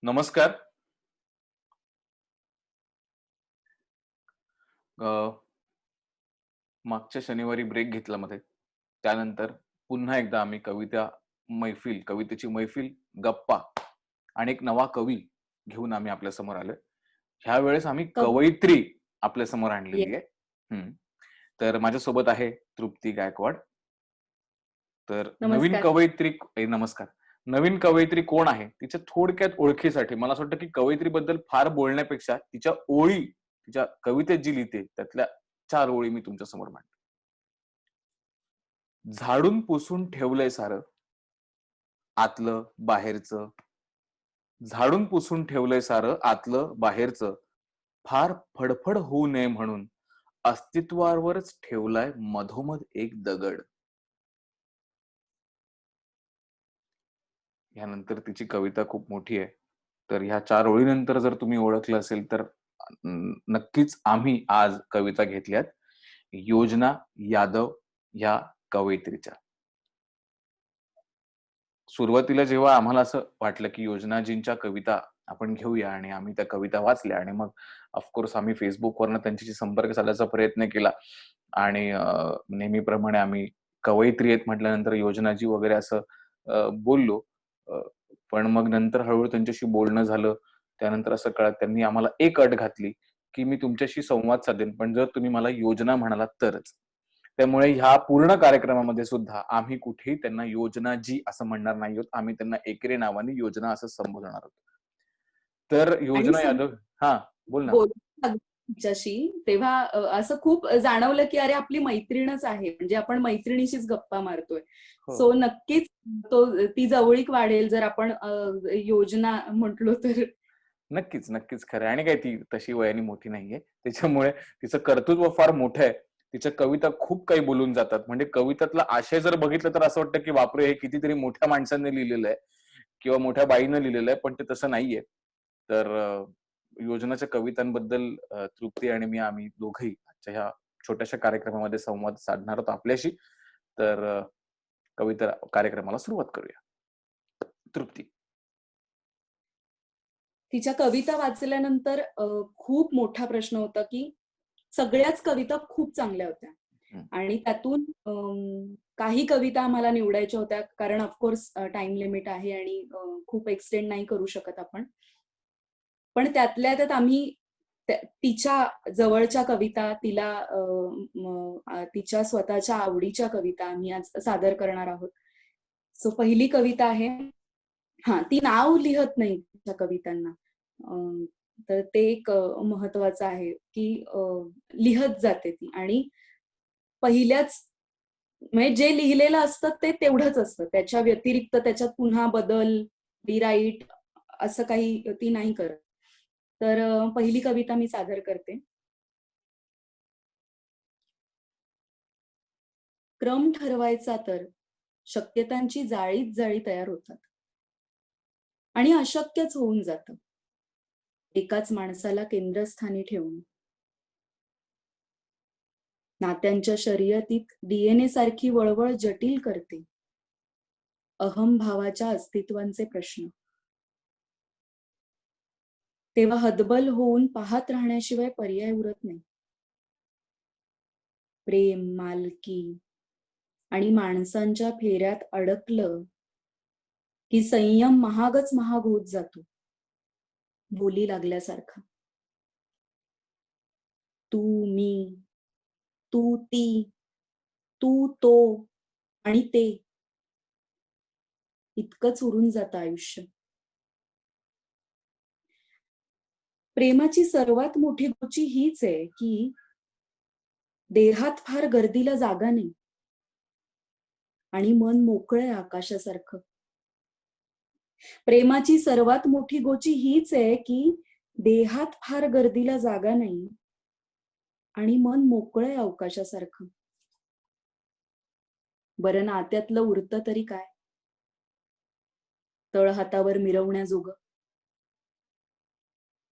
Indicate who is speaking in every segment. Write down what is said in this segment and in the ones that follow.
Speaker 1: नमस्कार. अ, मागच्या शनिवारी ब्रेक घेतला मध्ये. त्यानंतर पुन्हा एकदा आम्ही कवितेची मैफिल, गप्पा आणि एक नवा कवी घेऊन आम्ही आपल्या समोर आलोय. ह्यावेळेस आम्ही
Speaker 2: कवी
Speaker 1: कवयित्री आपल्या समोर
Speaker 2: ये
Speaker 1: आणलेली आहे. हं. तर माझ्यासोबत आहे तृप्ती गायकवाड. तर
Speaker 2: नमस्कार.
Speaker 1: नमस्कार. नवीन कवयित्री कोण आहे? तिच्या थोडक्यात ओळखीसाठी मला असं वाटतं, की कवयित्रीबद्दल फार बोलण्यापेक्षा तिच्या ओळी, तिच्या कवितेत जी लिहिते त्यातल्या 4 ओळी मी तुमच्यासमोर मांडतो. झाडून पुसून ठेवलंय सारं, आतलं बाहेरचं. झाडून पुसून ठेवलंय सारं, आतलं बाहेरचं. फार फडफड होऊ नये म्हणून अस्तित्वावरच ठेवलाय मधोमध एक दगड. ह्यानंतर तिची कविता खूप मोठी आहे. तर ह्या 4 ओळीनंतर जर तुम्ही ओळखलं असेल तर नक्कीच आम्ही आज कविता घेतल्यात योजना यादव ह्या कवयित्रीच्या. सुरुवातीला जेव्हा आम्हाला असं वाटलं, की योजनाजींच्या कविता आपण घेऊया आणि आम्ही त्या कविता वाचल्या आणि मग ऑफकोर्स आम्ही Facebookवरनं त्यांच्याशी संपर्क साधायचा प्रयत्न केला आणि नेहमीप्रमाणे आम्ही कवयित्री आहेत म्हटल्यानंतर योजनाजी वगैरे असं बोललो. अ, पण मग नंतर हळू त्यांच्याशी बोलणं झालं. त्यानंतर असं कळलं त्यांनी आम्हाला एक अट घातली, की मी तुमच्याशी संवाद साधेन, पण जर तुम्ही मला योजना म्हणालात तरच. त्यामुळे ह्या पूर्ण कार्यक्रमामध्ये सुद्धा आम्ही कुठेही त्यांना योजनाजी असं म्हणणार नाही आहोत. आम्ही त्यांना एकेरी नावाने योजना असं संबोधणार आहोत. तर
Speaker 2: आणि
Speaker 1: योजना यादव हां, बोल ना.
Speaker 2: बोलून लागलो तिच्याशी तेव्हा असं खूप जाणवलं, की अरे आपली मैत्रीणच आहे. म्हणजे आपण मैत्रिणीशीच गप्पा मारतोय.
Speaker 1: हो.
Speaker 2: सो नक्कीच ती जवळीक वाढेल जर आपण योजना म्हटलो तर.
Speaker 1: नक्कीच, नक्कीच खरं आहे आणि काय ती तशी वयाने मोठी नाहीये. त्याच्यामुळे तिचं कर्तृत्व फार मोठं आहे. तिच्या कविता खूप काही बोलून जातात. म्हणजे कवितातला आशय जर बघितलं तर असं वाटतं, की बापरे! हे कितीतरी मोठ्या माणसाने लिहिलेलं आहे किंवा मोठ्या बाईनं लिहिलेलं आहे, पण ते तसं नाहीये. तर योजनाच्या कवितांबद्दल तृप्ती आणि मी आम्ही दोघंही आजच्या ह्या छोट्याशा कार्यक्रमामध्ये संवाद साधणार आहोत आपल्याशी. तर कविता कार्यक्रमाला सुरुवात करूया. तृप्ती.
Speaker 2: तिच्या कविता वाचल्यानंतर खूप मोठा प्रश्न होता, की सगळ्याच कविता खूप चांगल्या होत्या.
Speaker 1: हं.
Speaker 2: आणि त्यातून काही कविता आम्हाला निवडायच्या होत्या कारण ऑफ कोर्स लिमिट आहे आणि खूप एक्सटेंड नाही करू शकत आपण. पण त्यातल्या त्यात आम्ही तिच्या जवळच्या कविता, तिच्या स्वतःच्या आवडीच्या कविता आम्ही आज सादर करणार आहोत. सो पहिली कविता आहे हां, ती नाव लिहत नाही तिच्या कवितांना. तर ते एक महत्वाचं आहे, की लिहत जाते ती आणि पहिल्याच म्हणजे जे लिहिलेलं असतं ते तेवढंच असतं. त्याच्या व्यतिरिक्त त्याच्यात पुन्हा बदल, रिराईट असं काही ती नाही करत. तर पहिली कविता मी सादर करते. क्रम ठरवायचा तर शक्यतांची जाळीच जाळी तयार होतात आणि अशक्यच होऊन जातं. एकाच माणसाला केंद्रस्थानी ठेवून. नात्यांच्या शर्यतीत डीएनए सारखी वळवळ जटिल करते. अहमभावाच्या अस्तित्वांचे प्रश्न. तेव्हा हतबल होऊन पाहत राहण्याशिवाय पर्याय उरत नाही. प्रेम, मालकी आणि माणसांच्या फेऱ्यात अडकलं की संयम महागच महाग होत जातो. बोली लागल्यासारखा. तू, मी, तू, ती, तू, तो आणि ते इतकंच उरून जातं आयुष्य. प्रेमाची सर्वात मोठी गोची हीच आहे की देहात फार गर्दीला जागा नाही आणि मन मोकळं आहे आकाशासारखं. प्रेमाची सर्वात मोठी गोची हीच आहे की देहात फार गर्दीला जागा नाही आणि मन मोकळं आहे अवकाशासारखं. बरं नात्यातलं उरतं तरी काय? तळहातावर मिरवण्याजोगं.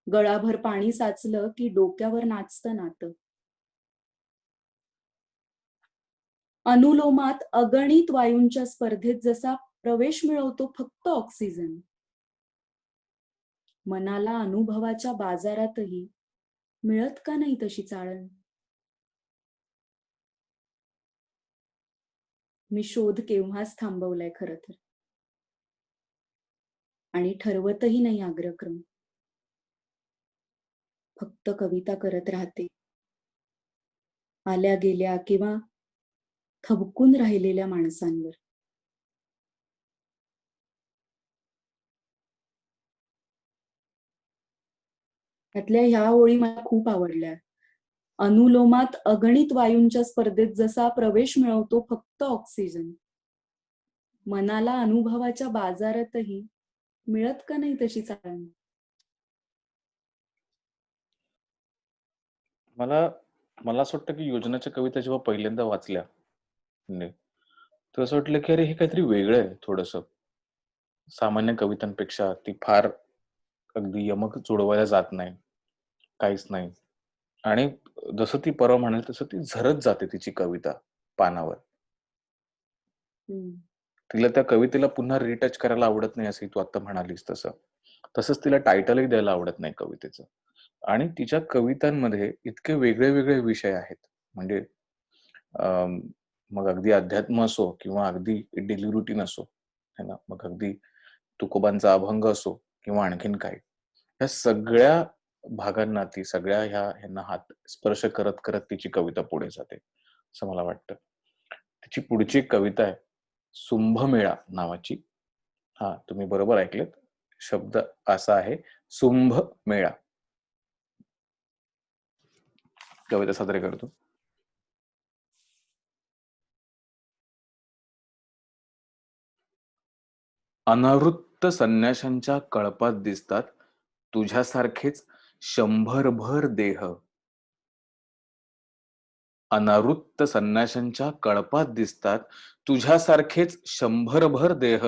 Speaker 2: गळाभर पाणी साचलं की डोक्यावर नाचतं नातं. अनुलोमात अगणित वायूंच्या स्पर्धेत जसा प्रवेश मिळवतो फक्त ऑक्सिजन, मनाला अनुभवाच्या बाजारातही मिळत का नाही तशी चाळण? मी शोध केव्हाच थांबवलाय खरं तर. आणि ठरवतही नाही अग्रक्रम. फक्त कविता करत राहते. आल्या गेल्या किंवा थबकून राहिलेल्या माणसांवर. त्यातल्या ह्या ओळी मला खूप आवडल्या. अनुलोमात अगणित वायूंच्या स्पर्धेत जसा प्रवेश मिळवतो फक्त ऑक्सिजन, मनाला अनुभवाच्या बाजारातही मिळत का नाही तशी चाळण?
Speaker 1: मला मला असं वाटतं की योजनाच्या कविता जेव्हा पहिल्यांदा वाचल्या म्हणजे, तर असं वाटलं की अरे हे काहीतरी वेगळं आहे थोडंसं. सामान्य कवितांपेक्षा ती फार अगदी यमक जोडवायला जात नाही, काहीच नाही. आणि जसं ती परवा म्हणाली तसं ती झरत जाते तिची कविता पानावर.
Speaker 2: हम्म.
Speaker 1: तिला त्या कवितेला पुन्हा रिटच करायला आवडत नाही असं तू आता म्हणालीस तसं. तसंच तिला टायटलही द्यायला आवडत नाही कवितेचं. आणि तिच्या कवितांमध्ये इतके वेगळे वेगळे विषय आहेत. म्हणजे अं, मग अगदी अध्यात्म असो किंवा अगदी डेली रुटीन असो, है ना, मग अगदी तुकोबांचा अभंग असो किंवा आणखीन काय, ह्या सगळ्या भागांना ती सगळ्या ह्यांना हात स्पर्श करत करत तिची कविता पुढे जाते असं मला वाटतं. तिची पुढची एक कविता आहे सुंभमेळा नावाची. हा, तुम्ही बरोबर ऐकलेत. शब्द असा आहे सुंभ मेळा. कविता सादर करतो. अनावृत्त संन्याशांच्या कळपात दिसतात तुझ्यासारखेच शंभरभर देह. अनावृत्त संन्याशांच्या कळपात दिसतात तुझ्यासारखेच शंभरभर देह.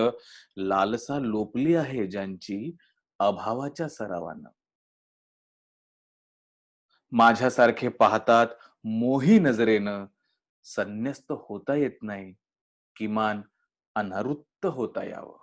Speaker 1: लालसा लोपली आहे ज्यांची अभावाच्या सरावानं. माझ्यासारखे पाहतात मोही नजरेनं. संन्यस्त होता येत नाही, किमान अनावृत्त होता यावं.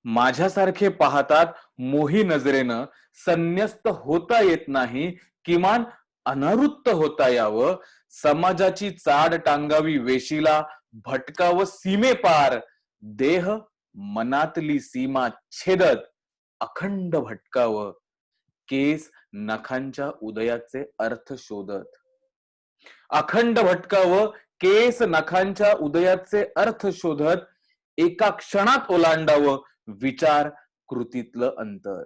Speaker 1: माझ्यासारखे पाहतात मोही नजरेनं. संन्यस्त होता येत नाही, किमान अनावृत्त होता यावं. समाजाची चाड टांगावी वेशीला, भटकावं सीमेपार. देह मनातली सीमा छेदत अखंड भटकावं. केस नखांच्या उदयाचे अर्थ शोधत. अखंड भटकावं केस नखांच्या उदयाचे अर्थ शोधत. एका क्षणात ओलांडावं विचार कृतीतलं अंतर.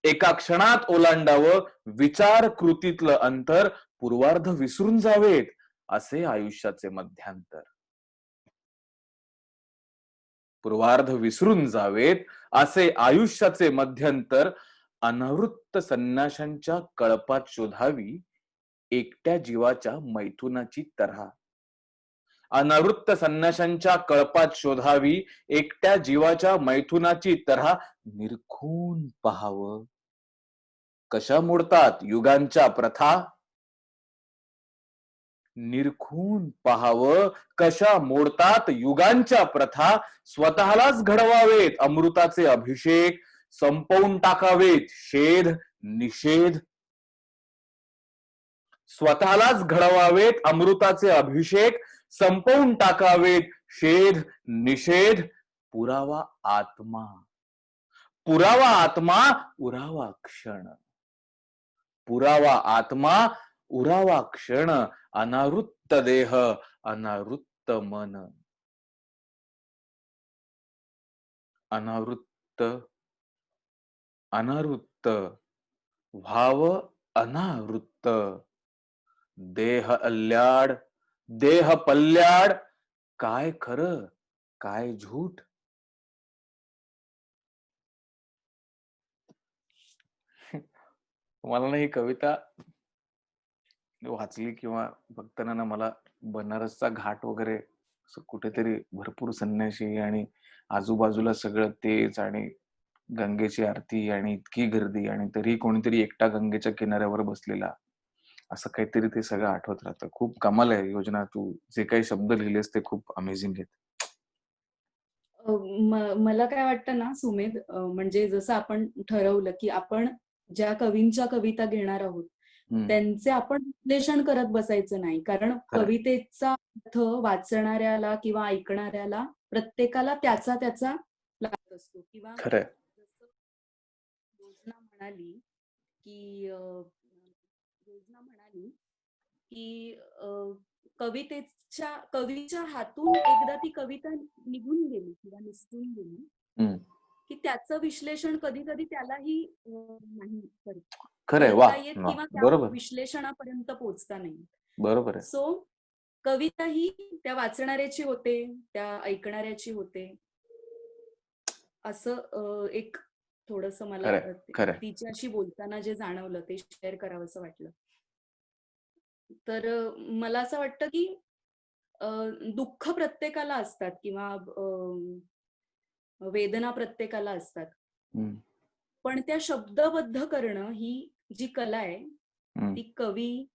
Speaker 1: एका क्षणात ओलांडावं विचार कृतीतलं अंतर. पूर्वार्ध विसरून जावेत असे आयुष्याचे मध्यांतर. पूर्वार्ध विसरून जावेत असे आयुष्याचे मध्यंतर. अनावृत्त संन्याशांच्या कळपात शोधावी एकट्या जीवाच्या मैथुनाची तऱ्हा. अनावृत्त संन्याशांच्या कळपात शोधावी एकट्या जीवाच्या मैथुनाची तऱ्हा. निरखून पहावं कशा मोडतात युगांच्या प्रथा. निरखून पहावं कशा मोडतात युगांच्या प्रथा. स्वतःलाच घडवावेत अमृताचे अभिषेक. संपवून टाकावेत शेध निषेध. स्वतःलाच घडवावेत अमृताचे अभिषेक. संपवून टाकावेत शेध निषेध. पुरावा आत्मा पुरावा आत्मा उरावा क्षण. पुरावा आत्मा उरावा क्षण. अनावृत्त देह अनावृत्त मन. अनावृत्त अनावृत्त भाव अनावृत्त. देह अल्ल्याड देह पल्ल्याड. काय खरं काय झूठ. मला ना ही कविता वाचली किंवा बघताना ना मला बनारसचा घाट वगैरे असं कुठेतरी भरपूर संन्याशी आणि आजूबाजूला सगळं तेच आणि गंगेची आरती आणि इतकी गर्दी आणि तरी कोणीतरी एकटा गंगेच्या किनाऱ्यावर बसलेला, असं काहीतरी ते सगळं आठवत राहतं. खूप कमाल आहे योजना. तू जे काही शब्द लिहिलेस ते खूप अमेझिंग आहेत.
Speaker 2: मला काय वाटतं ना सुमेध, म्हणजे जसं आपण ठरवलं की आपण ज्या कवींच्या कविता घेणार आहोत त्यांचे आपण विश्लेषण करत बसायचं नाही, कारण
Speaker 1: खरंय,
Speaker 2: कवितेचा अर्थ वाचणाऱ्याला किंवा ऐकणाऱ्याला प्रत्येकाला त्याचा त्याचा लागत असतो. किंवा
Speaker 1: खरंय.
Speaker 2: जसं योजना म्हणाली की योजना म्हणाली की कवीच्या हातून एकदा ती कविता निघून गेली किंवा निसटून गेली
Speaker 1: हं.
Speaker 2: की त्याचं विश्लेषण कधी कधी त्यालाही नाही
Speaker 1: खरंय.
Speaker 2: करता
Speaker 1: वाह!
Speaker 2: येत
Speaker 1: वाह!
Speaker 2: किंवा त्या
Speaker 1: बरोबर.
Speaker 2: विश्लेषणापर्यंत पोहोचता नाही.
Speaker 1: बरोबर आहे.
Speaker 2: सो कविता ही त्या वाचणाऱ्याची होते, त्या ऐकणाऱ्याची होते, असं एक थोडस मला
Speaker 1: खरंय, खरंय.
Speaker 2: तिच्याशी बोलताना जे जाणवलं ते शेअर करावंसं वाटलं. तर मला असं वाटतं की अ, दुःख प्रत्येकाला असतात किंवा वेदना प्रत्येकाला असतात.
Speaker 1: हं,
Speaker 2: पण त्या शब्दबद्ध करणं ही जी कला आहे,
Speaker 1: हं,
Speaker 2: ती कवी,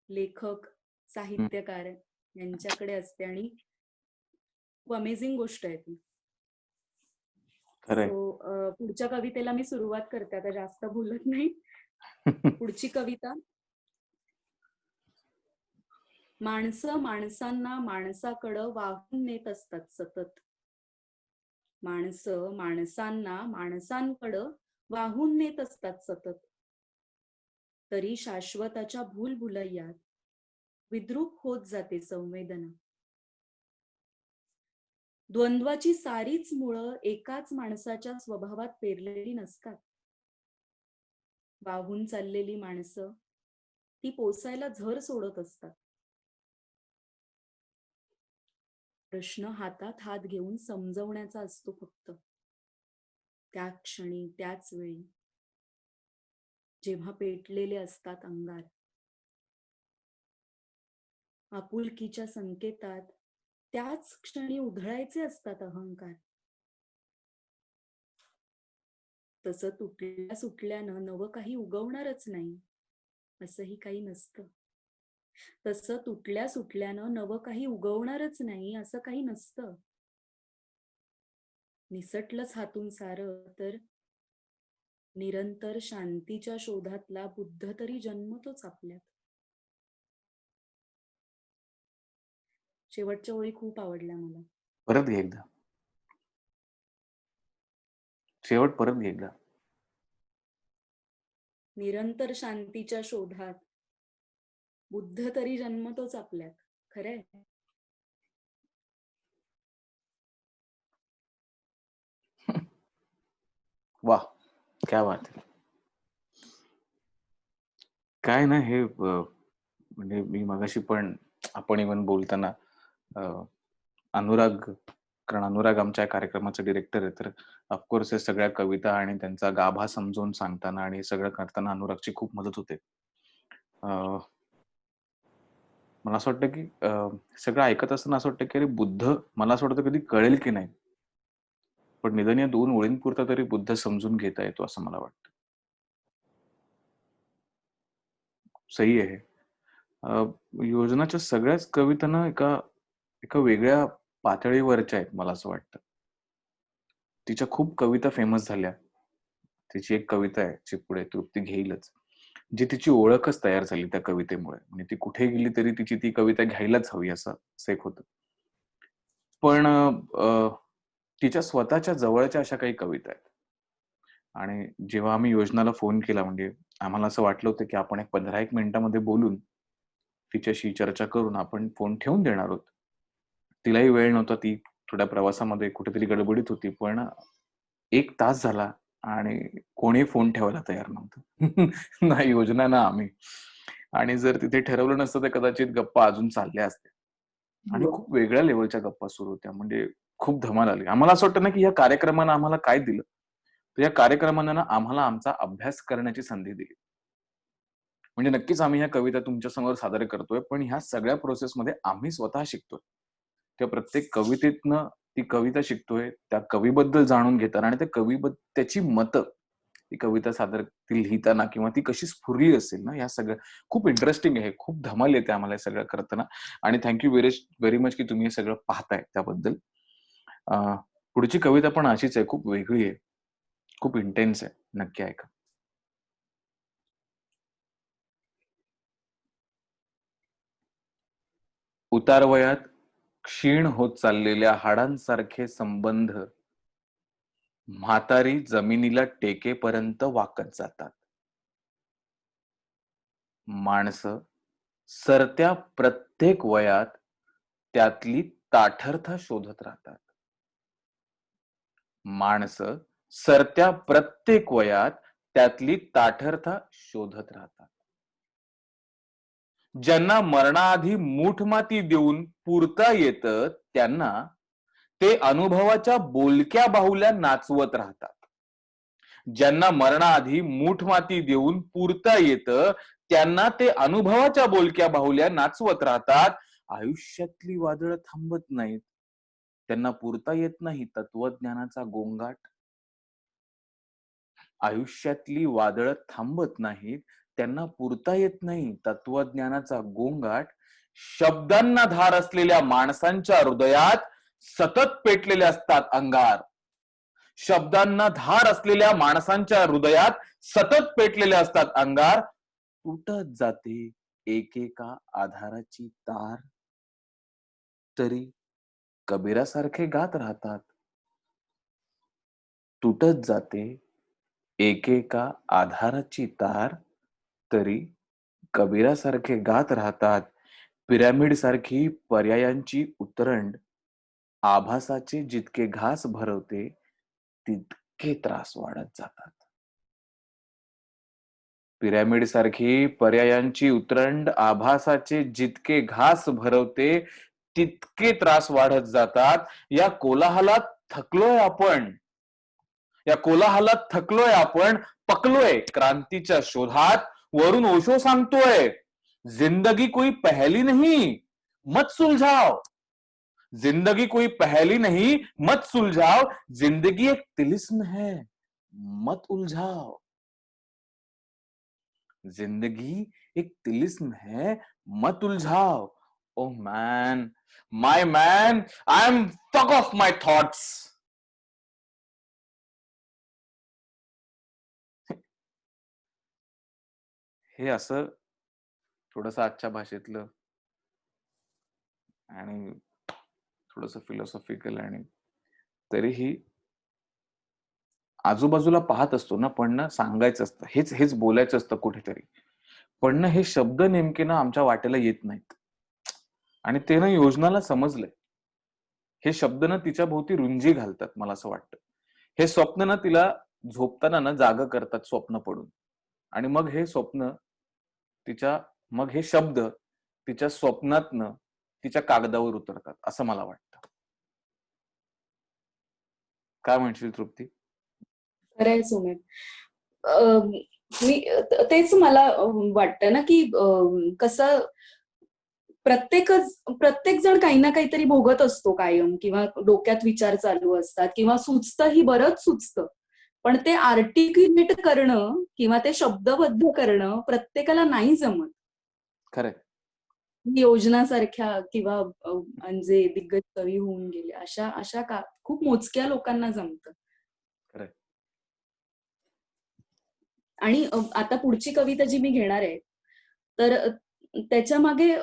Speaker 2: लेखक,
Speaker 1: हं.
Speaker 2: साहित्यकार यांच्याकडे असते आणि खूप अमेझिंग गोष्ट आहे ती.
Speaker 1: खरंय.
Speaker 2: सो पुढच्या कवितेला मी सुरुवात करते. आता जास्त बोलत नाही. पुढची कविता. माणसं माणसांना माणसाकडं वाहून नेत असतात सतत. माणसं माणसांना माणसांकडं वाहून नेत असतात सतत. तरी शाश्वताच्या भूलभुलैयात विद्रूप होत जाते संवेदना. द्वंद्वाची सारीच मुळं एकाच माणसाच्या स्वभावात पेरलेली नसतात. वाहून चाललेली माणसं ती पोसायला झर सोडत असतात. प्रश्न हातात हात घेऊन समजवण्याचा असतो फक्त. त्या क्षणी, त्याच वेळी, जेव्हा पेटलेले असतात अंगार. आपुलकीच्या संकेतात त्याच क्षणी उधळायचे असतात अहंकार. तसं तुटल्या सुटल्यानं नवं काही उगवणारच नाही, असंही काही नसतं. तसं तुटल्या सुटल्यानं नवं काही उगवणारच नाही, असं काही नसतं. निसटलंच हातून सारं तर निरंतर शांतीच्या शोधातला बुद्ध तरी जन्मतोच आपल्यात. शेवटच्या ओळी खूप आवडल्या मला.
Speaker 1: परत घे एकदा. शेवट परत घे एकदा.
Speaker 2: निरंतर शांतीच्या शोधात बुद्ध तरी जन्मतोच आपल्यात. खरंय.
Speaker 1: वाह! क्या बात है! काय ना हे म्हणजे मी मगाशी पण आपण इव्हन बोलताना अ, अनुराग कारण अनुराग आमच्या कार्यक्रमाचा डिरेक्टर आहे. तर ऑफकोर्स हे सगळ्या कविता आणि त्यांचा गाभा समजावून सांगताना आणि हे सगळं करताना अनुरागची खूप मदत होते. अ, मला असं वाटतं की सगळं ऐकत असताना असं वाटतं की अरे बुद्ध मला असं वाटतं कधी कळेल की नाही. पण निदान या 2 ओळींपुरता तरी बुद्ध समजून घेता येतो असं मला वाटतं. सही आहे. अ, योजनाच्या सगळ्याच कविता एका एका वेगळ्या पातळीवरच्या आहेत मला असं वाटतं. तिच्या खूप कविता फेमस झाल्या. तिची एक कविता आहे, जी पुढे तृप्ती घेईलच. जी तिची ओळखच तयार झाली त्या कवितेमुळे. म्हणजे ती कुठे गेली तरी तिची ती कविता घ्यायलाच हवी असं एक होतं. पण तिच्या स्वतःच्या जवळच्या अशा काही कविता आहेत. आणि जेव्हा आम्ही योजनाला फोन केला म्हणजे आम्हाला असं वाटलं होतं, की आपण एक 15-1 मिनिटामध्ये बोलून तिच्याशी चर्चा करून आपण फोन ठेवून देणार आहोत. तिलाही वेळ नव्हता. ती थोड्या प्रवासामध्ये कुठेतरी गडबडीत होती. पण 1 तास झाला आणि कोणी फोन ठेवायला तयार नव्हतं. ना योजना ना आम्ही. आणि जर तिथे ठरवलं नसतं तर कदाचित गप्पा अजून चालल्या असत्या. आणि
Speaker 2: हो.
Speaker 1: खूप वेगळ्या लेव्हलच्या गप्पा सुरू होत्या. म्हणजे खूप धमाल आली. आम्हाला असं वाटतं ना, की या कार्यक्रमानं आम्हाला काय दिलं? तर या कार्यक्रमानं ना आम्हाला आमचा अभ्यास करण्याची संधी दिली. म्हणजे नक्कीच आम्ही ह्या कविता तुमच्यासमोर सादर करतोय, पण ह्या सगळ्या प्रोसेसमध्ये आम्ही स्वतः शिकतोय. त्या प्रत्येक कवितेतनं ती कविता शिकतोय, त्या कवीबद्दल जाणून घेताना आणि त्या त्याची मतं, ती कविता सादर ती लिहिताना किंवा ती कशी स्फुरली असेल ना, ह्या सगळ्या खूप इंटरेस्टिंग आहे. खूप धमाल येते आम्हाला हे सगळं करताना आणि thank you very very much की तुम्ही हे सगळं पाहताय त्याबद्दल. पुढची कविता पण अशीच आहे, खूप वेगळी आहे, खूप इंटेन्स आहे. नक्की ऐका. उतारवयात क्षीण होत चाललेल्या हाडांसारखे संबंध म्हातारी जमिनीला टेकेपर्यंत वाकत जातात. माणसं सरत्या प्रत्येक वयात त्यातली ताठरता शोधत राहतात. माणसं सरत्या प्रत्येक वयात त्यातली ताठरता शोधत राहतात. ज्यांना मरणाआधी मूठमाती देऊन पुरता येतं त्यांना ते अनुभवाच्या बोलक्या बाहुल्या नाचवत राहतात. ज्यांना मरणाआधी मूठमाती देऊन पुरता येतं त्यांना ते अनुभवाच्या बोलक्या बाहुल्या नाचवत राहतात. आयुष्यातली वादळं थांबत नाहीत, त्यांना पुरता येत नाही तत्वज्ञानाचा गोंगाट. आयुष्यातली वादळं थांबत नाहीत, त्यांना पुरता येत नाही तत्वज्ञानाचा गोंगाट. शब्दांना धार असलेल्या माणसांच्या हृदयात सतत पेटलेले असतात अंगार. शब्दांना धार असलेल्या माणसांच्या हृदयात सतत पेटलेले असतात अंगार. तुटत जाते एकेका आधाराची तार, तरी कबीरासारखे गात राहतात. तुटत जाते एकेका आधाराची तार, तरी कबीरासारखे गात राहतात. पिरॅमिड सारखी पर्यायांची उतरंड आभासाचे जितके घास भरवते तितके त्रास वाढत जातात. पिरॅमिड सारखी पर्यायांची उतरंड आभासाचे जितके घास भरवते तितके त्रास वाढत जातात. या कोलाहलात थकलोय आपण, या कोलाहलात थकलोय आपण, पकलोय क्रांतीच्या शोधात. वरून ओशो सांगतोय, जिंदगी कोई पहेली नहीं मत सुलझाओ. जिंदगी कोई पहेली नहीं मत सुलझाओ. जिंदगी एक तिलिस्म है मत उलझाओ. जिंदगी एक तिलिस्म है मत उलझाओ. Oh man, my man, I am fuck off my thoughts. हे असं थोडस आजच्या भाषेतलं आणि थोडस फिलॉसॉफिकल, आणि तरीही आजूबाजूला पाहत असतो ना, पण ना सांगायचं असतं, हेच हेच बोलायचं असतं कुठेतरी, पण ना हे शब्द नेमके ना आमच्या वाटेला येत नाहीत. आणि ते ना योजनाला समजलंय. हे शब्द ना तिच्या भोवती रुंजी घालतात, मला असं वाटतं. हे स्वप्न ना तिला झोपताना ना जाग करतात स्वप्न पडून. आणि मग हे स्वप्न तिच्या, मग हे शब्द तिच्या स्वप्नातनं तिच्या कागदावर उतरतात, असं मला वाटतं. काय म्हणशील तृप्ती?
Speaker 2: खरंय सुमित. मी तेच मला वाटतं ना की कसं प्रत्येक जण काही ना काहीतरी भोगत असतो कायम, किंवा डोक्यात विचार चालू असतात, किंवा सुचतंही, बरंच सुचतं. पण ते आर्टिक्युलेट करणं किंवा ते शब्दबद्ध करणं प्रत्येकाला नाही जमत.
Speaker 1: खरंय.
Speaker 2: योजनासारख्या किंवा जे दिग्गज कवी होऊन गेले अशा अशा खूप मोजक्या लोकांना जमतं.
Speaker 1: खरंय.
Speaker 2: आणि आता पुढची कविता जी मी घेणार आहे, तर त्याच्या मागे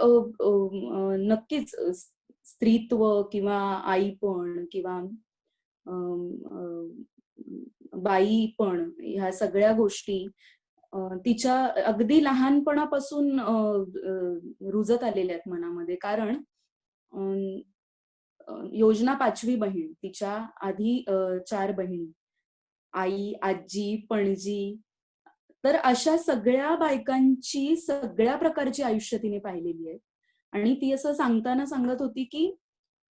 Speaker 2: नक्कीच स्त्रीत्व किंवा आईपण किंवा बाईपण, ह्या सगळ्या गोष्टी तिच्या अगदी लहानपणापासून रुजत आलेल्या आहेत मनामध्ये. कारण योजना 5वी बहीण, तिच्या आधी 4 बहिणी, आई, आजी, पणजी. तर अशा सगळ्या बायकांची सगळ्या प्रकारची आयुष्य तिने पाहिलेली आहे. आणि ती असं सांगताना सांगत होती की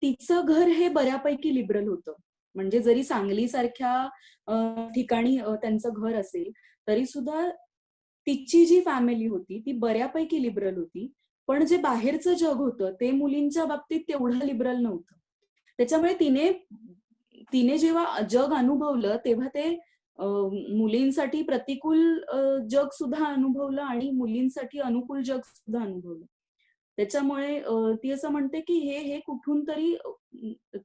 Speaker 2: तिचं घर हे बऱ्यापैकी लिबरल होतं. म्हणजे जरी सांगलीसारख्या ठिकाणी त्यांचं घर असेल, तरी सुद्धा तिची जी फॅमिली होती ती बऱ्यापैकी लिबरल होती. पण जे बाहेरचं जग होतं ते मुलींच्या बाबतीत तेवढं लिबरल नव्हतं. त्याच्यामुळे तिने तिने जेव्हा जग अनुभवलं तेव्हा ते मुलींसाठी प्रतिकूल जग सुद्धा अनुभवलं आणि मुलींसाठी अनुकूल जग सुद्धा अनुभवलं. त्याच्यामुळे ती असं म्हणते की हे कुठून तरी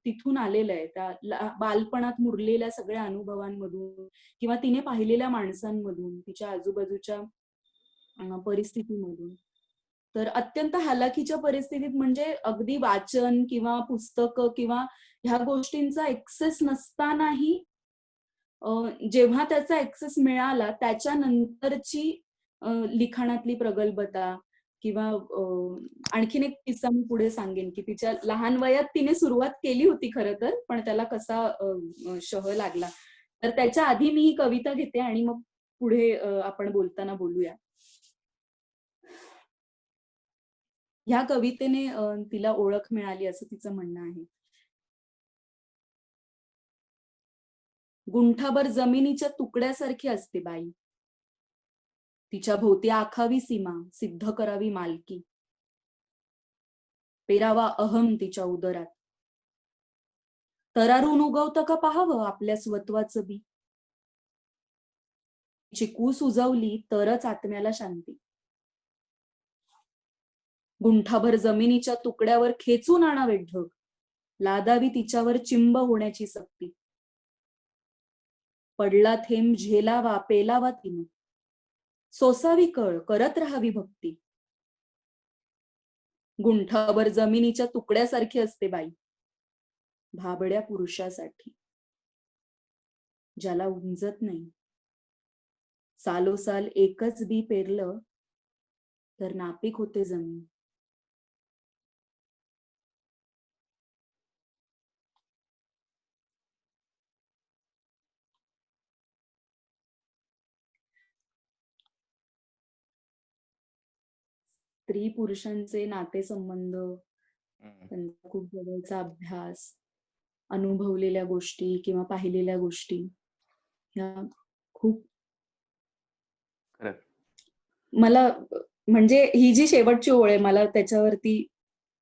Speaker 2: तिथून आलेलं आहे, त्या बालपणात मुरलेल्या सगळ्या अनुभवांमधून किंवा तिने पाहिलेल्या माणसांमधून, तिच्या आजूबाजूच्या परिस्थितीमधून. तर अत्यंत हालाखीच्या परिस्थितीत म्हणजे अगदी वाचन किंवा पुस्तकं किंवा ह्या गोष्टींचा एक्सेस नसतानाही अ, जेव्हा त्याचा एक्सेस मिळाला त्याच्यानंतरची लिखाणातली प्रगल्भता किंवा आणखीन एक किस्सा मी पुढे सांगेन, की तिच्या लहान वयात तिने सुरुवात केली होती खरं तर, पण त्याला कसा शह लागला. तर त्याच्या आधी मी ही कविता घेते आणि मग पुढे आपण बोलताना बोलूया. ह्या कवितेने तिला ओळख मिळाली असं तिचं म्हणणं आहे. गुंठाभर जमिनीच्या तुकड्यासारखी असते बाई. तिच्या भोवती आखावी सीमा, सिद्ध करावी मालकी. पेरावा अहम तिच्या उदरात. तरारून उगवतं का पाहावं आपल्या स्वत्वाचं बी. तिची कूस उजवली तरच आत्म्याला शांती. गुंठाभर जमिनीच्या तुकड्यावर खेचून आणावे ढग. लादावी तिच्यावर चिंब होण्याची सक्ती. पडला थेंब झेलावा पेलावा तिनं. सोसावी कळ करत राहावी भक्ती. गुंठाभर जमिनीच्या तुकड्यासारखी असते बाई. भाबड्या पुरुषासाठी ज्याला उमजत नाही. सालोसाल एकच बी पेरलं तर नापीक होते जमीन. स्त्री पुरुषांचे नातेसंबंध, त्यांचा खूप जवळचा अभ्यास, अनुभवलेल्या गोष्टी किंवा पाहिलेल्या गोष्टी ह्या खूप मला म्हणजे ही जी शेवटची ओळ आहे मला त्याच्यावरती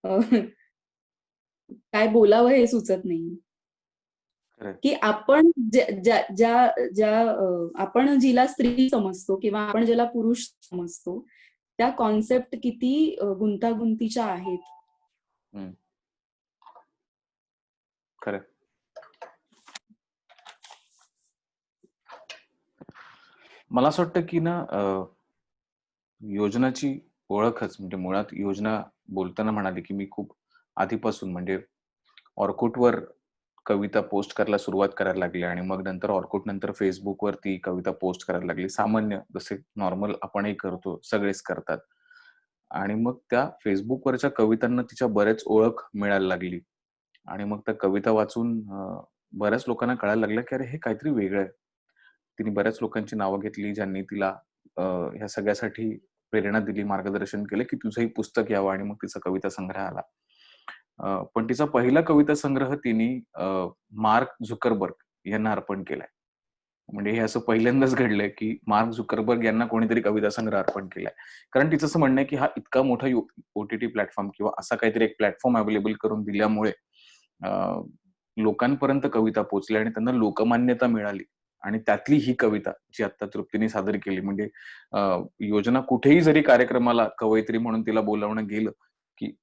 Speaker 2: काय बोलावं हे सुचत नाही. की आपण आपण जिला स्त्री समजतो किंवा आपण ज्याला पुरुष समजतो त्या कॉन्सेप्ट किती गुंतागुंतीच्या आहेत.
Speaker 1: खरं. मला असं वाटतं की ना योजनाची ओळखच म्हणजे मुळात योजना बोलताना म्हणाली की मी खूप आधीपासून म्हणजे ऑर्कुटवर कविता पोस्ट करायला सुरुवात करायला लागली आणि मग नंतर ऑर्कुट नंतर फेसबुकवर ती कविता पोस्ट करायला लागली. सामान्य जसे नॉर्मल आपणही करतो, सगळेच करतात. आणि मग त्या फेसबुकवरच्या कवितांना तिच्या बरेच ओळख मिळायला लागली आणि मग त्या कविता वाचून बऱ्याच लोकांना कळायला लागलं की अरे हे काहीतरी वेगळं आहे. तिने बऱ्याच लोकांची नावं घेतली ज्यांनी तिला ह्या सगळ्यासाठी प्रेरणा दिली, मार्गदर्शन केलं की तुझंही पुस्तक यावं आणि मग तिचा कविता संग्रह आला. पण तिचा पहिला कविता संग्रह तिने मार्क झुकरबर्ग यांना अर्पण केलाय. म्हणजे हे असं पहिल्यांदाच घडलंय की मार्क झुकरबर्ग यांना कोणीतरी कविता संग्रह अर्पण केलाय. कारण तिचं असं म्हणणं आहे की हा इतका मोठा ओटीटी प्लॅटफॉर्म किंवा असा काहीतरी एक प्लॅटफॉर्म अवेलेबल करून दिल्यामुळे लोकांपर्यंत कविता पोहोचली आणि त्यांना लोकमान्यता मिळाली आणि त्यातली ही कविता जी आता तृप्तीने सादर केली. म्हणजे योजना कुठेही जरी कार्यक्रमाला कवयित्री म्हणून तिला बोलावणं गेलं की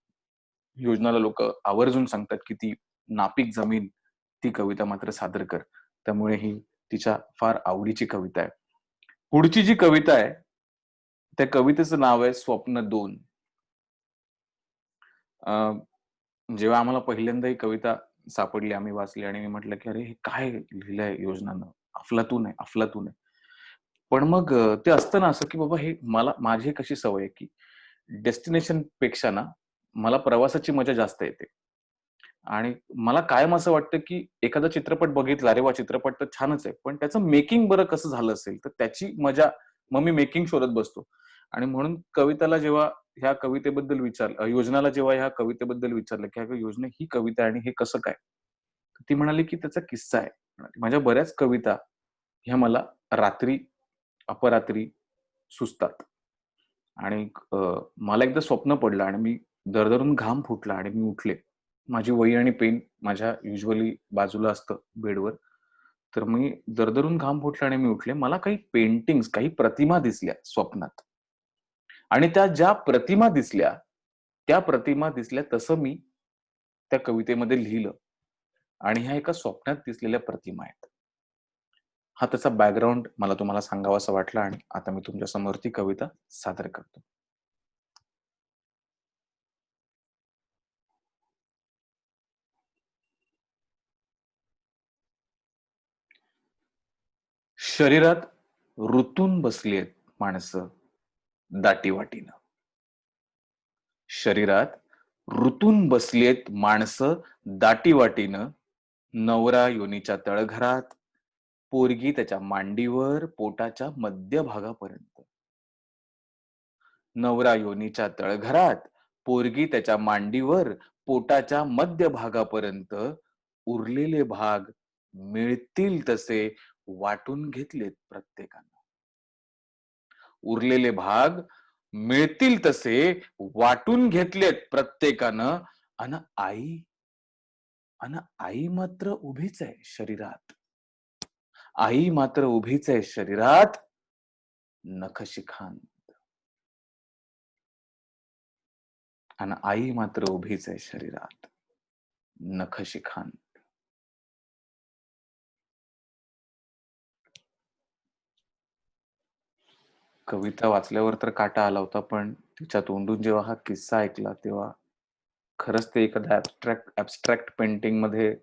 Speaker 1: योजनाला लोक आवर्जून सांगतात की ती नापीक जमीन ती कविता मात्र सादर कर. त्यामुळे ही तिच्या फार आवडीची कविता आहे. पुढची जी कविता आहे त्या कवितेचं नाव आहे स्वप्न 2. जेव्हा आम्हाला पहिल्यांदा ही कविता सापडली, आम्ही वाचली आणि मी म्हटलं की अरे हे काय लिहिलंय योजनानं, अफलातून आहे, अफलातून आहे. पण मग ते असतं ना असं की बाबा हे माझी कशी सवय आहे की डेस्टिनेशन पेक्षा ना मला प्रवासाची मजा जास्त येते. आणि मला कायम असं वाटतं की एखादा चित्रपट बघितला, अरे वा चित्रपट तर छानच आहे, पण त्याचं मेकिंग बरं कसं झालं असेल तर त्याची मजा मग मी मेकिंग शोधत बसतो. आणि म्हणून कविताला जेव्हा ह्या कवितेबद्दल योजनाला जेव्हा ह्या कवितेबद्दल विचारलं की अगं योजना ही कविता आहे आणि हे कसं काय, ती म्हणाली की त्याचा किस्सा आहे. माझ्या बऱ्याच कविता ह्या मला रात्री अपरात्री सुचतात आणि मला एकदा स्वप्न पडलं आणि मी दरदरून घाम फुटला आणि मी उठले. माझी वही आणि पेन माझ्या युजली बाजूला असतं बेडवर. तर मी दरदरून घाम फुटला आणि मी उठले. मला काही पेंटिंग्स, काही प्रतिमा दिसल्या स्वप्नात आणि त्या ज्या प्रतिमा दिसल्या त्या प्रतिमा दिसल्या तसं मी त्या कवितेमध्ये लिहिलं आणि ह्या एका स्वप्नात दिसलेल्या प्रतिमा आहेत. हा त्याचा बॅकग्राऊंड मला तुम्हाला सांगावासा वाटला आणि आता मी तुमच्या समोर ती कविता सादर करतो. शरीरात रुतून बसली आहेत माणसं दाटीवाटीनं. शरीरात रुतून बसली आहेत माणसं दाटीवाटीनं. नवरा योनीच्या तळघरात, पोरगी त्याच्या मांडीवर पोटाच्या मध्यभागापर्यंत. नवरा योनीच्या तळघरात, पोरगी त्याच्या मांडीवर पोटाच्या मध्यभागापर्यंत. उरलेले भाग मिळतील तसे वाटून घेतलेत प्रत्येकानं. उरलेले भाग मिळतील तसे वाटून घेतलेत प्रत्येकानं. अन आई मात्र उभीच आहे शरीरात. आई मात्र उभीच आहे शरीरात, नखशिखांत. आणि आई मात्र उभीच आहे शरीरात, नखशिखांत. कविता वाचल्यावर तर काटा आला होता, पण तिच्या तोंडून जेव्हा हा किस्सा ऐकला तेव्हा खरंच ते एखाद्या ऍबस्ट्रॅक्ट पेंटिंग मध्ये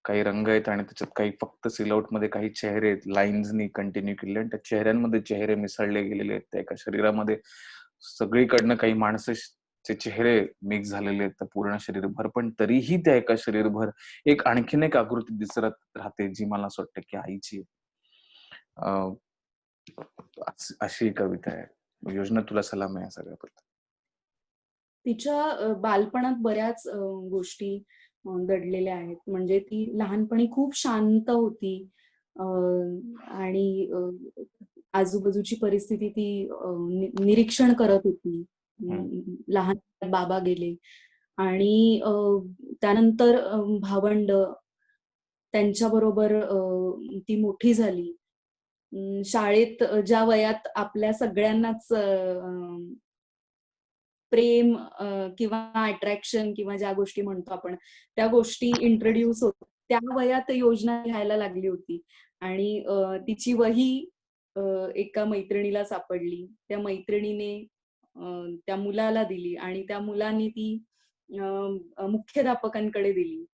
Speaker 1: काही रंग आहेत आणि त्याच्यात काही फक्त सिलआउट मध्ये काही चेहरे आहेत, लाईन्सनी कंटिन्यू केलेले आणि त्या चेहऱ्यांमध्ये चेहरे मिसळले गेलेले आहेत. त्या एका शरीरामध्ये सगळीकडनं काही माणसाचे चेहरे मिक्स झालेले आहेत त्या पूर्ण शरीरभर, पण तरीही त्या एका शरीरभर एक आणखीन एक आकृती दिसत राहते जी मला असं वाटतं की आईची. अशी कविता आहे. योजना तुला सलाम आहे सगळ्याबद्दल.
Speaker 2: तिच्या बालपणात बऱ्याच गोष्टी दडलेल्या आहेत. म्हणजे ती लहानपणी खूप शांत होती आणि आजूबाजूची परिस्थिती ती निरीक्षण करत होती. लहान बाबा गेले आणि त्यानंतर भावंड त्यांच्याबरोबर ती मोठी झाली. शाळेत ज्या वयात आपल्या सगळ्यांनाच प्रेम किंवा अट्रॅक्शन किंवा ज्या गोष्टी म्हणतो आपण त्या गोष्टी इंट्रोड्यूस होतात. त्या वयात योजना लिहायला लागली होती आणि तिची वही एका मैत्रिणीला सापडली. त्या मैत्रिणीने त्या मुलाला दिली आणि त्या मुलाने ती मुख्याध्यापकांकडे दिली.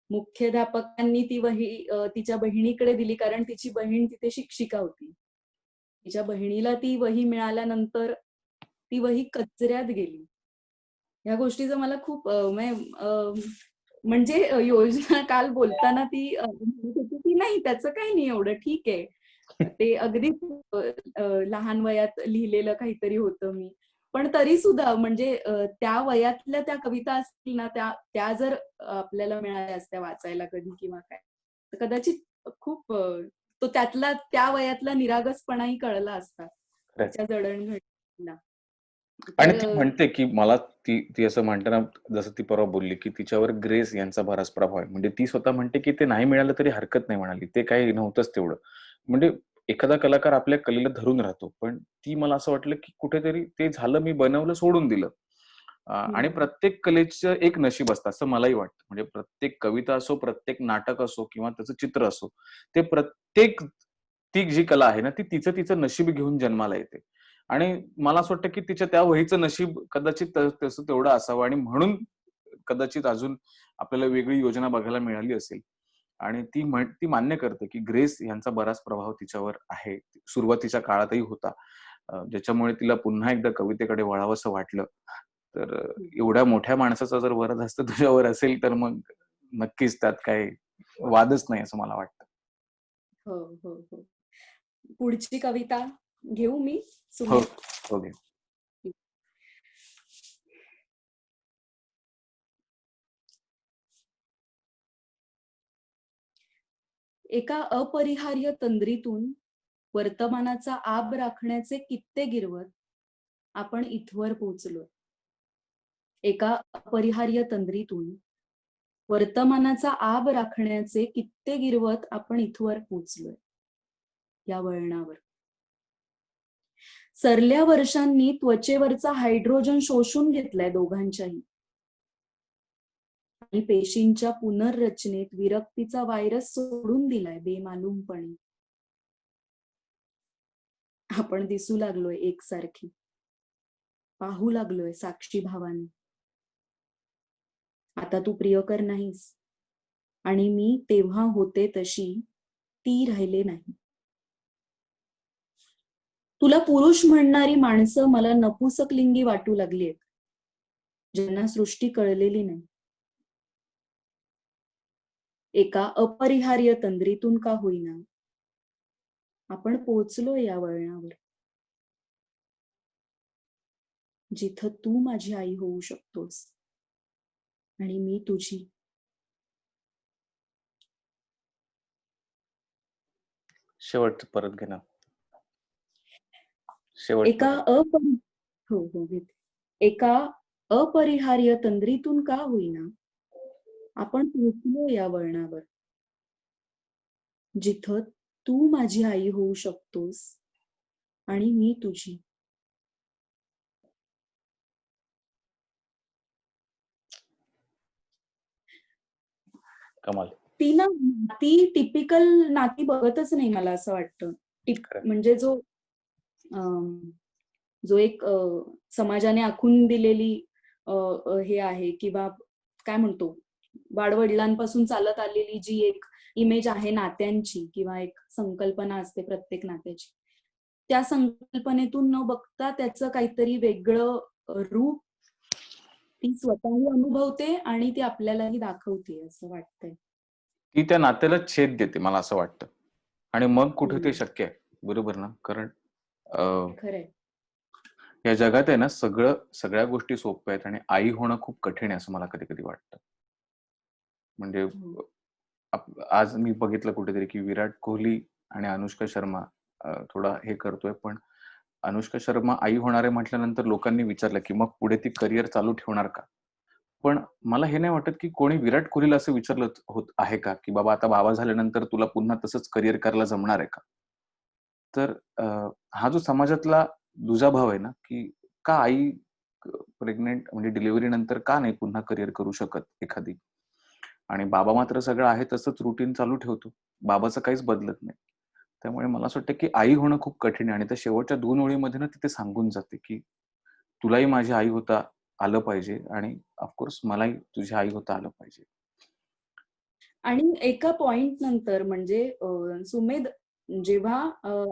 Speaker 2: मुख्याध्यापकांनी ती वही तिच्या बहिणीकडे दिली कारण तिची बहीण तिथे शिक्षिका होती. तिच्या बहिणीला ती वही मिळाल्यानंतर ती वही कचऱ्यात गेली. ह्या गोष्टीचं मला खूप म्हणजे योजना काल बोलताना ती म्हणत होती की नाही त्याचं काही नाही एवढं ठीक आहे. ते अगदीच लहान वयात लिहिलेलं काहीतरी होतं मी. पण तरी सुद्धा म्हणजे त्या वयातल्या त्या कविता असतील ना त्या जर आपल्याला मिळाल्या असत्या वाचायला कधी किंवा काय, तर कदाचित खूप तो त्यातला त्या वयातला निरागसपणाही कळला असता. तिच्या जडणघडणीला.
Speaker 1: आणि
Speaker 2: तर
Speaker 1: ती म्हणते की मला ती असं म्हणताना जसं ती परवा बोलली की तिच्यावर ग्रेस यांचा बराच प्रभाव आहे. म्हणजे ती स्वतः म्हणते की ते नाही मिळालं तरी हरकत नाही म्हणाली. ते काही नव्हतंच तेवढं. म्हणजे एखादा कलाकार आपल्या कलेला धरून राहतो. पण ती मला असं वाटलं की कुठेतरी ते झालं, मी बनवलं, सोडून दिलं. आणि प्रत्येक कलेचं एक नशीब असतं असं मलाही वाटतं. म्हणजे प्रत्येक कविता असो, प्रत्येक नाटक असो किंवा त्याचं चित्र असो, ते प्रत्येक ती जी कला आहे ना ती तिचं नशीब घेऊन जन्माला येते. आणि मला असं वाटतं की तिच्या त्या वहीचं नशीब कदाचित तसं तेवढं असावं आणि म्हणून कदाचित अजून आपल्याला वेगळी योजना बघायला मिळाली असेल. आणि ती मान्य करते की ग्रेस यांचा बराच प्रभाव तिच्यावर आहे. सुरुवातीच्या काळातही होता. ज्याच्यामुळे तिला पुन्हा एकदा कवितेकडे वळावंसं वाटलं. तर एवढ्या मोठ्या माणसाचा जर वरदहस्त तुझ्यावर असेल तर मग नक्कीच त्यात काही वादच नाही असं मला वाटतं.
Speaker 2: हो, हो, हो. पुढची कविता घेऊ मी
Speaker 1: हो,
Speaker 2: सुमित?
Speaker 1: हो घे.
Speaker 2: एका अपरिहार्य तंद्रीतून वर्तमानाचा आब राखण्याचे कित्ते गिरवत आपण इथवर पोचलो. एका अपरिहार्य तंद्रीतून वर्तमानाचा आब राखण्याचे कित्ते गिरवत आपण इथवर पोचलोय. या वळणावर सरल्या वर्षांनी त्वचेवरचा हायड्रोजन शोषून घेतलाय दोघांच्याही, आणि पेशींच्या पुनर्रचनेत विरक्तीचा व्हायरस सोडून दिलाय बेमालूमपणे. आपण दिसू लागलोय एकसारखी, पाहू लागलोय साक्षी भावाने. आता तू प्रियकर नाहीस, आणि मी तेव्हा होते तशी ती राहिले नाही. तुला पुरुष म्हणणारी माणसं मला नपुसकलिंगी वाटू लागलीत, ज्यांना सृष्टी कळलेली नाही. एका अपरिहार्य तंद्रीतून का होईना आपण पोहोचलो या वळणावर, जिथं तू माझी आई होऊ शकतोस आणि मी तुझी.
Speaker 1: शेवट परत घे ना. शेवट
Speaker 2: एका
Speaker 1: परत.
Speaker 2: घेते. एका अपरिहार्य तंद्रीतून का होईना आपण पोहोचलो या वळणावर, जिथं तू माझी आई होऊ शकतोस आणि मी तुझी.
Speaker 1: कमाल.
Speaker 2: ती ना, ती टिपिकल नाती बघतच नाही मला असं वाटतं. म्हणजे जो एक समाजाने आखून दिलेली हे आहे, किंवा काय म्हणतो, वाडवडिलांपासून चालत आलेली जी एक इमेज आहे नात्यांची, किंवा एक संकल्पना असते प्रत्येक नात्याची, त्या संकल्पनेतून न बघता त्याचं काहीतरी वेगळं रूप ती स्वतःही अनुभवते आणि ती आपल्यालाही दाखवते असं वाटतंय.
Speaker 1: ती त्या नात्याला छेद देते मला असं वाटतं, आणि मग कुठे ते शक्य आहे. बरोबर ना? कारण
Speaker 2: खरंय.
Speaker 1: या जगात आहे ना सगळ्या गोष्टी सोप्या आहेत आणि आई होणं खूप कठीण आहे असं मला कधी कधी वाटतं. म्हणजे आज मी बघितलं कुठेतरी की विराट कोहली आणि अनुष्का शर्मा थोडा हे करतोय, पण अनुष्का शर्मा आई होणार आहे म्हटल्यानंतर लोकांनी विचारलं की मग पुढे ती करिअर चालू ठेवणार का. पण मला हे नाही वाटत की कोणी विराट कोहलीला असं विचारलं होत आहे का की बाबा आता बाबा झाल्यानंतर तुला पुन्हा तसंच करिअर करायला जमणार आहे का. तर हा जो समाजातला दुजाभाव आहे ना, की का आई प्रेग्नेंट म्हणजे डिलिव्हरी नंतर का नाही पुन्हा करिअर करू शकत एखादी, आणि बाबा मात्र सगळं आहे तसंच रुटीन चालू ठेवतो, बाबाचं काहीच बदलत नाही. त्यामुळे मला असं वाटतं की आई होणं खूप कठीण आहे, आणि त्या शेवटच्या 2 ओळीमध्ये ना तिथे सांगून जाते की तुलाही माझी आई होता आलं पाहिजे, आणि ऑफकोर्स मलाही तुझी आई होता आलं पाहिजे.
Speaker 2: आणि एका पॉइंट नंतर म्हणजे सुमेध, जेव्हा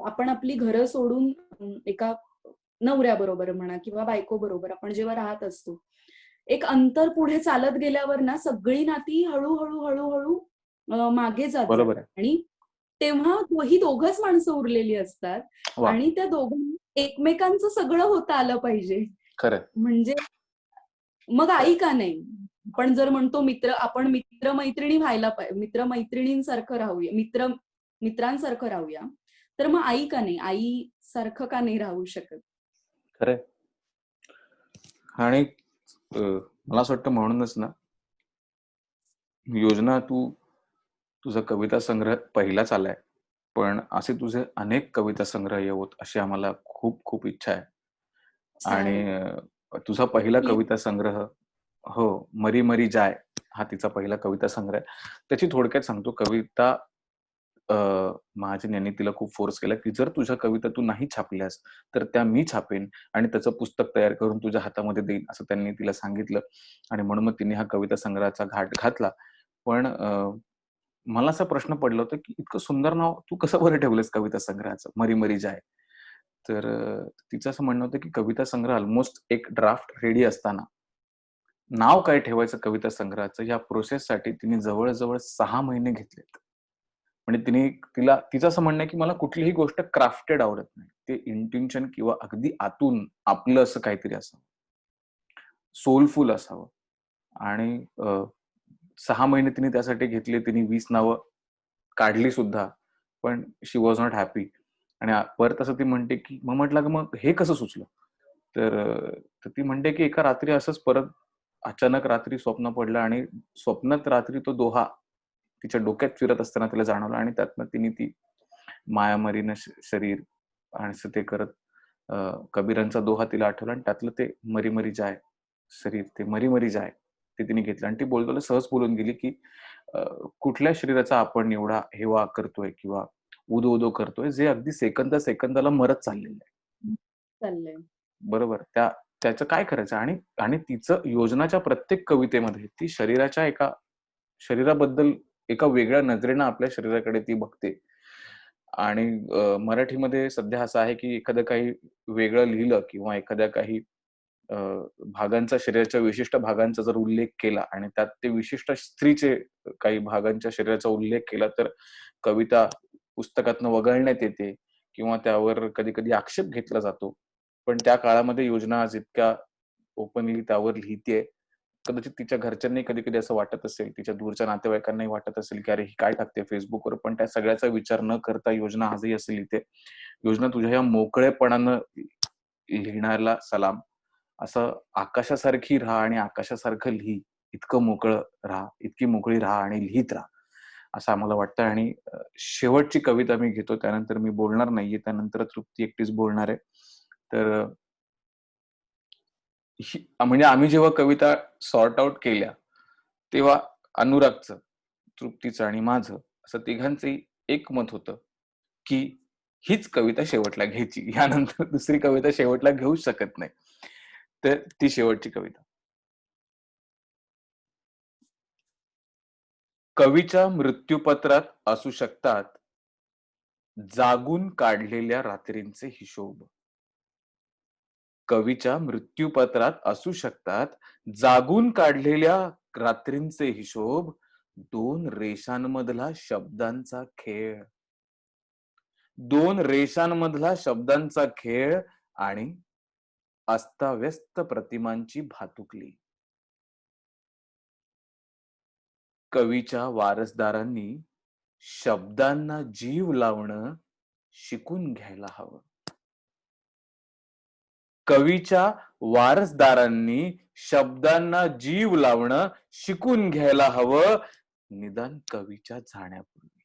Speaker 2: आपण आपली घरं सोडून एका नवऱ्याबरोबर म्हणा किंवा बायको बरोबर आपण जेव्हा राहत असतो, एक अंतर पुढे चालत गेल्यावर ना सगळी नाती हळूहळू हळूहळू मागे जात
Speaker 1: बरोबर
Speaker 2: जातात,
Speaker 1: आहे.
Speaker 2: आणि तेव्हा ही दोघच माणसं उरलेली असतात,
Speaker 1: वा.
Speaker 2: आणि त्या दोघांनी एकमेकांचं सगळं होता आलं पाहिजे.
Speaker 1: खरंय.
Speaker 2: म्हणजे मग आई का नाही. आपण जर म्हणतो आपण मित्रमैत्रिणी व्हायला पाहिजे, मित्रमैत्रिणींसारखं राहूया, मित्रांसारखं राहूया, तर मग आई का नाही, आई सारखं का नाही राहू शकत.
Speaker 1: खरंय. आणि मला असं वाटतं म्हणूनच ना योजना तुझा कविता संग्रह पहिलाच आलाय, पण असे तुझे अनेक कविता संग्रह येवोत अशी आम्हाला खूप खूप इच्छा आहे. आणि तुझा पहिला कविता संग्रह, हो, मरी मरी जाय हा तिचा पहिला कविता संग्रह आहे. त्याची थोडक्यात सांगतो. कविता महाजन यांनी तिला खूप फोर्स केला की जर तुझ्या कविता तू नाही छापल्यास तर त्या मी छापेन आणि त्याचं पुस्तक तयार करून तुझ्या हातामध्ये देईन असं त्यांनी तिला सांगितलं, आणि म्हणून मग तिने हा कविता संग्रहाचा घाट घातला. पण मला असा प्रश्न पडला होता की इतकं सुंदर नाव तू कसं बरं ठेवलंस कविता संग्रहाचं, मरी मरी जाय. तर तिचं असं म्हणणं होतं की कविता संग्रह ऑलमोस्ट एक ड्राफ्ट रेडी असताना नाव काय ठेवायचं कविता संग्रहाचं या प्रोसेससाठी तिने जवळजवळ 6 महिने घेतलेत. म्हणजे तिचं असं म्हणणं आहे की मला कुठलीही गोष्ट क्राफ्टेड आवडत नाही, ते इंटेन्शन किंवा अगदी आतून आपलं असं काहीतरी असावं, सोलफुल असावं. आणि 6 महिने तिने त्यासाठी घेतले. तिने 20 नावं काढली सुद्धा, पण शी वॉज नॉट हॅपी. आणि परत असं ती म्हणते की मग म्हटलं की मग हे कसं सुचलं. तर ती म्हणते की एका रात्री असंच परत अचानक रात्री स्वप्न पडलं, आणि स्वप्नात रात्री तो दोहा तिच्या डोक्यात फिरत असताना तिला जाणवला, आणि त्यातनं तिने ती मायामरीनं शरीर आणि असं ते करत कबीरांचा दोहा तिला आठवला आणि त्यातलं ते मरी मरी जाय शरीर, ते मरी मरी जाय ते तिने घेतलं आणि ती बोलताना सहज बोलून गेली की कुठल्या शरीराचा आपण एवढा हेवा करतोय किंवा उदो उदो करतोय जे अगदी सेकंदाला मरत चाललेलं आहे.
Speaker 2: चाललंय.
Speaker 1: बरोबर. त्याचं काय करायचं आणि आणि तिचं योजनाच्या प्रत्येक कवितेमध्ये ती शरीराबद्दल एका वेगळ्या नजरेनं आपल्या शरीराकडे ती बघते. आणि मराठीमध्ये सध्या असं आहे की एखादं काही वेगळं लिहिलं किंवा एखाद्या काही भागांचा, शरीराच्या विशिष्ट भागांचा जर उल्लेख केला आणि त्यात ते विशिष्ट स्त्रीचे काही भागांच्या शरीराचा उल्लेख केला तर कविता पुस्तकातनं वगळण्यात येते किंवा त्यावर कधी-कधी आक्षेप घेतला जातो. पण त्या काळामध्ये योजना आज इतक्या ओपनली त्यावर लिहितेय. कदाचित तिच्या घरच्यांनाही कधी-कधी असं वाटत असेल, तिच्या दूरच्या नातेवाईकांनाही वाटत असेल, की "अरे, ही काय टाकते Facebookवर?" पण त्या सगळ्याचा विचार न करता योजना आजही असं लिहिते. योजना तुझ्या या मोकळेपणानं लिहिण्याला सलाम. असं आकाशासारखी राहा आणि आकाशासारखं लिही. इतकं मोकळं राहा, इतकी मोकळी राहा आणि लिहीत राहा. असं आम्हाला वाटतं आणि शेवटची कविता मी घेतो. त्यानंतर मी बोलणार नाहीये. त्यानंतर तृप्ती एकटीच बोलणार आहे. तर म्हणजे आम्ही जेव्हा कविता सॉर्ट आउट केल्या, तेव्हा अनुरागचं, तृप्तीचं आणि माझं असं तिघांचंही एकमत होतं, की हीच कविता शेवटला घ्यायची. यानंतर दुसरी कविता शेवटला घेऊच शकत नाही. तर ती शेवटची कविता. कवीच्या मृत्यूपत्रात असू शकतात जागून काढलेल्या रात्रींचे हिशोब. कवीच्या मृत्यूपत्रात असू शकतात जागून काढलेल्या रात्रींचे हिशोब, दोन रेषांमधला शब्दांचा खेळ. दोन रेषांमधला शब्दांचा खेळ आणि अस्ताव्यस्त प्रतिमांची भातुकली. कवीच्या वारसदारांनी शब्दांना जीव लावणं शिकून घ्यायला हवं. कवीच्या वारसदारांनी शब्दांना जीव लावणं शिकून घ्यायला हवं, निदान कवीच्या जाण्यापूर्वी.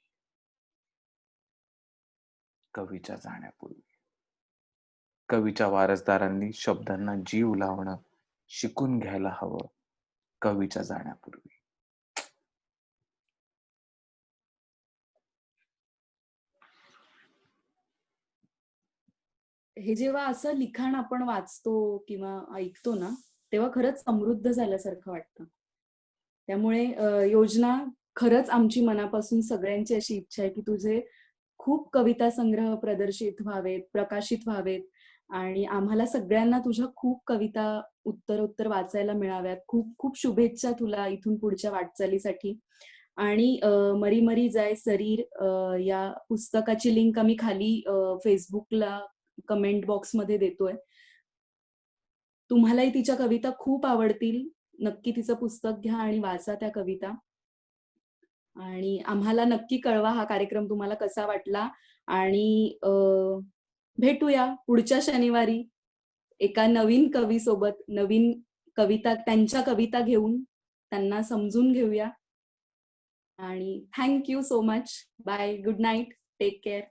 Speaker 1: कवीच्या जाण्यापूर्वी. कवीच्या वारसदारांनी शब्दांना जीव लावणं शिकून घ्यायला हवं, कवीच्या जाण्यापूर्वी.
Speaker 2: हे जेव्हा असं लिखाण आपण वाचतो किंवा ऐकतो ना, तेव्हा खरंच समृद्ध झाल्यासारखं वाटतं. त्यामुळे योजना खरंच आमची मनापासून सगळ्यांची अशी इच्छा आहे, की तुझे खूप कविता संग्रह प्रदर्शित व्हावेत, प्रकाशित व्हावेत आणि आम्हाला सगळ्यांना तुझ्या खूप कविता उत्तरोत्तर वाचायला मिळाव्यात. खूप खूप शुभेच्छा तुला इथून पुढच्या वाटचालीसाठी. आणि मरी मरी जाय शरीर या पुस्तकाची लिंक आम्ही खाली Facebookला कमेंट बॉक्समध्ये देतोय. तुम्हालाही तिच्या कविता खूप आवडतील. नक्की तिचं पुस्तक घ्या आणि वाचा त्या कविता. आणि आम्हाला नक्की कळवा हा कार्यक्रम तुम्हाला कसा वाटला आणि भेटूया पुढच्या शनिवारी एका नवीन कवीसोबत, नवीन कविता, त्यांच्या कविता घेऊन त्यांना समजून घेऊया. आणि thank you so much. Bye. Good night. Take care.